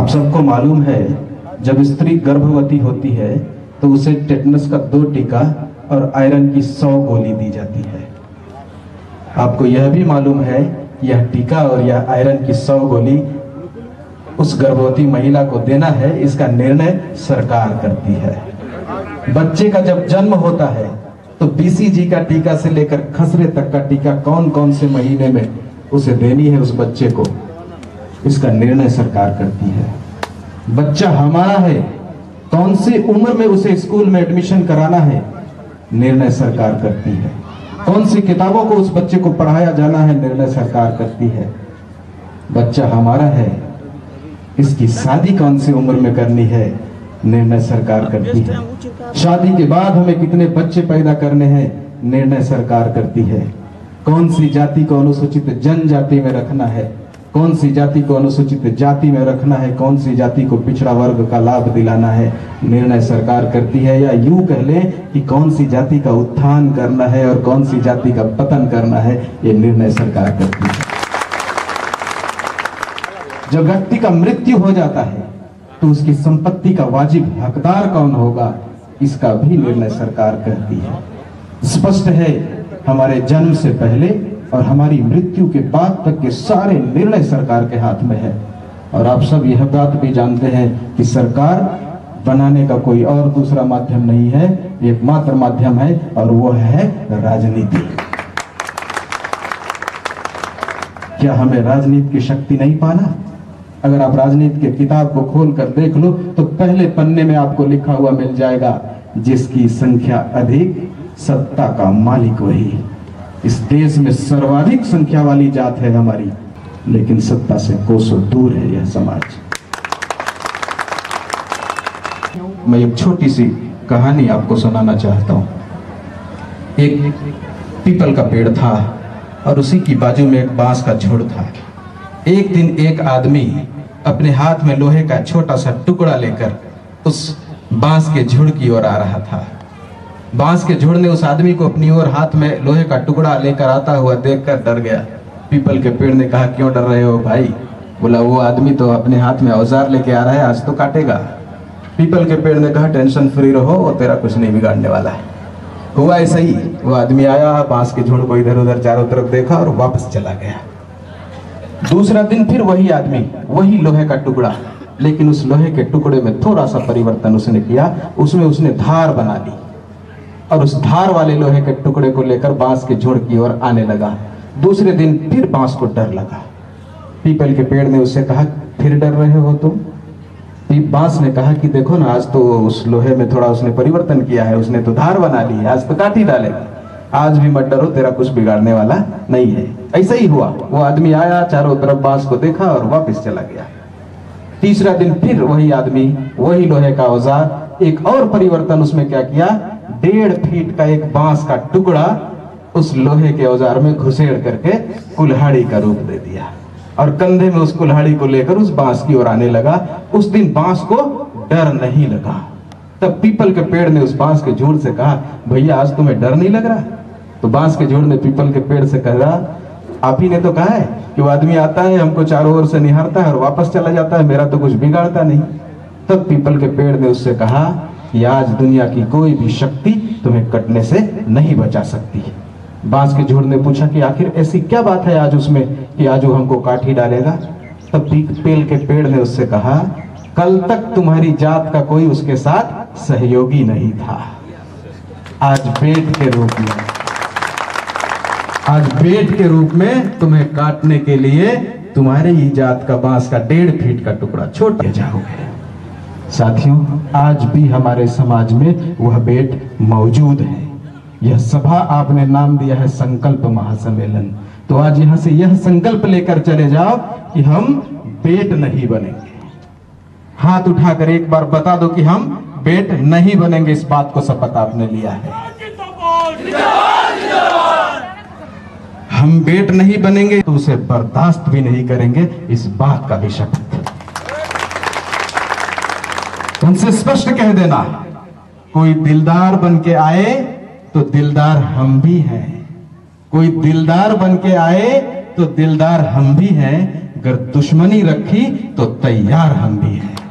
आप सबको मालूम है जब स्त्री गर्भवती होती है तो उसे टेटनस का 2 टीका और आयरन की 100 गोली दी जाती है। आपको यह भी मालूम है यह टीका और यह आयरन की 100 गोली उस गर्भवती महिला को देना है, इसका निर्णय सरकार करती है। बच्चे का जब जन्म होता है तो बीसीजी का टीका से लेकर खसरे तक का टीका कौन कौन से महीने में उसे देनी है उस बच्चे को, इसका निर्णय सरकार करती है। बच्चा हमारा है, कौन सी उम्र में उसे स्कूल में एडमिशन कराना है, निर्णय सरकार करती है। कौन सी किताबों को उस बच्चे को पढ़ाया जाना है, निर्णय सरकार करती है। बच्चा हमारा है, इसकी शादी कौन सी उम्र में करनी है, निर्णय सरकार करती है। शादी के बाद हमें कितने बच्चे पैदा करने हैं, निर्णय सरकार करती है। कौन सी जाति को अनुसूचित जनजाति में रखना है, कौन सी जाति को अनुसूचित जाति में रखना है, कौन सी जाति को पिछड़ा वर्ग का लाभ दिलाना है, निर्णय सरकार करती है। या यूं कह लें कि कौन सी जाति का उत्थान करना है और कौन सी जाति का पतन करना है, ये निर्णय सरकार करती है। जब व्यक्ति का मृत्यु हो जाता है तो उसकी संपत्ति का वाजिब हकदार कौन होगा, इसका भी निर्णय सरकार करती है। स्पष्ट है हमारे जन्म से पहले और हमारी मृत्यु के बाद तक के सारे निर्णय सरकार के हाथ में है। और आप सब यह बात भी जानते हैं कि सरकार बनाने का कोई और दूसरा माध्यम नहीं है, एकमात्र माध्यम है और वो है राजनीति। क्या हमें राजनीति की शक्ति नहीं पाना? अगर आप राजनीति के किताब को खोल कर देख लो तो पहले पन्ने में आपको लिखा हुआ मिल जाएगा, जिसकी संख्या अधिक सत्ता का मालिक वही। इस देश में सर्वाधिक संख्या वाली जात है हमारी, लेकिन सत्ता से कोसों दूर है यह समाज। मैं एक छोटी सी कहानी आपको सुनाना चाहता हूं। एक पीपल का पेड़ था और उसी की बाजू में एक बांस का झुंड था। एक दिन एक आदमी अपने हाथ में लोहे का छोटा सा टुकड़ा लेकर उस बांस के झुंड की ओर आ रहा था। बांस के झुंड ने उस आदमी को अपनी ओर हाथ में लोहे का टुकड़ा लेकर आता हुआ देखकर डर गया। पीपल के पेड़ ने कहा, क्यों डर रहे हो भाई? बोला, वो आदमी तो अपने हाथ में औजार लेके आ रहा है, आज तो काटेगा। पीपल के पेड़ ने कहा, टेंशन फ्री रहो, वो तेरा कुछ नहीं बिगाड़ने वाला है। हुआ ऐसा ही, वो आदमी आया, बांस के झुंड को इधर उधर चारों तरफ देखा और वापस चला गया। दूसरा दिन फिर वही आदमी, वही लोहे का टुकड़ा, लेकिन उस लोहे के टुकड़े में थोड़ा सा परिवर्तन उसने किया। उसमें उसने धार बना ली और उस धार वाले लोहे के टुकड़े को लेकर बांस के झुंड की ओर आने लगा। दूसरे दिन फिर बांस को डर लगा। पीपल के पेड़ ने उससे कहा, फिर डर रहे हो तुम? बांस ने कहा कि देखो ना, आज तो उस लोहे में थोड़ा उसने परिवर्तन किया है, उसने तो धार बना ली है, आज तो काट ही डालेगा। आज भी मत डरो, तेरा कुछ बिगाड़ने वाला नहीं है। ऐसा ही हुआ, वो आदमी आया, चारों तरफ बांस को देखा और वापस चला गया। तीसरा दिन फिर वही आदमी, वही लोहे का औजार, एक और परिवर्तन उसमें क्या किया, 1.5 फीट का एक बांस का टुकड़ा उस लोहे के औजार में घुसेड़ करके कुल्हाड़ी का रूप दे दिया और कंधे में उस कुल्हाड़ी को लेकर उस बांस की ओर आने लगा। उस दिन बांस को डर नहीं लगा। तब पीपल के पेड़ ने उस बांस के झुंड से कहा, भैया आज तुम्हें डर नहीं लग रहा? तो बांस के झुंड ने पीपल के पेड़ से कहा, आप ही ने तो कहा है कि वो आदमी आता है, हमको चारों ओर से निहारता है और वापस चला जाता है, मेरा तो कुछ बिगाड़ता नहीं। तब पीपल के पेड़ ने उससे कहा कि आज दुनिया की कोई भी शक्ति तुम्हें कटने से नहीं बचा सकती। बांस के झुंड ने पूछा कि आखिर ऐसी क्या बात है आज उसमें कि आज वो हमको काट ही डालेगा? तब पीपल के पेड़ ने उससे कहा, कल तक तुम्हारी जात का कोई उसके साथ सहयोगी नहीं था, आज बेट के रूप में तुम्हें काटने के लिए तुम्हारे ही जात का बांस का 1.5 फीट का टुकड़ा छोड़ जाओगे। साथियों, आज भी हमारे समाज में वह बेट मौजूद है। यह सभा आपने नाम दिया है संकल्प महासम्मेलन, तो आज यहां से यह संकल्प लेकर चले जाओ कि हम बेट नहीं बनेंगे। हाथ उठाकर एक बार बता दो कि हम बेट नहीं बनेंगे। इस बात को शपथ आपने लिया है। हम बेट नहीं बनेंगे तो उसे बर्दाश्त भी नहीं करेंगे, इस बात का भी शपथ। उनसे स्पष्ट कह देना, कोई दिलदार बन के आए तो दिलदार हम भी हैं, कोई दिलदार बन के आए तो दिलदार हम भी हैं। अगर दुश्मनी रखी तो तैयार हम भी हैं।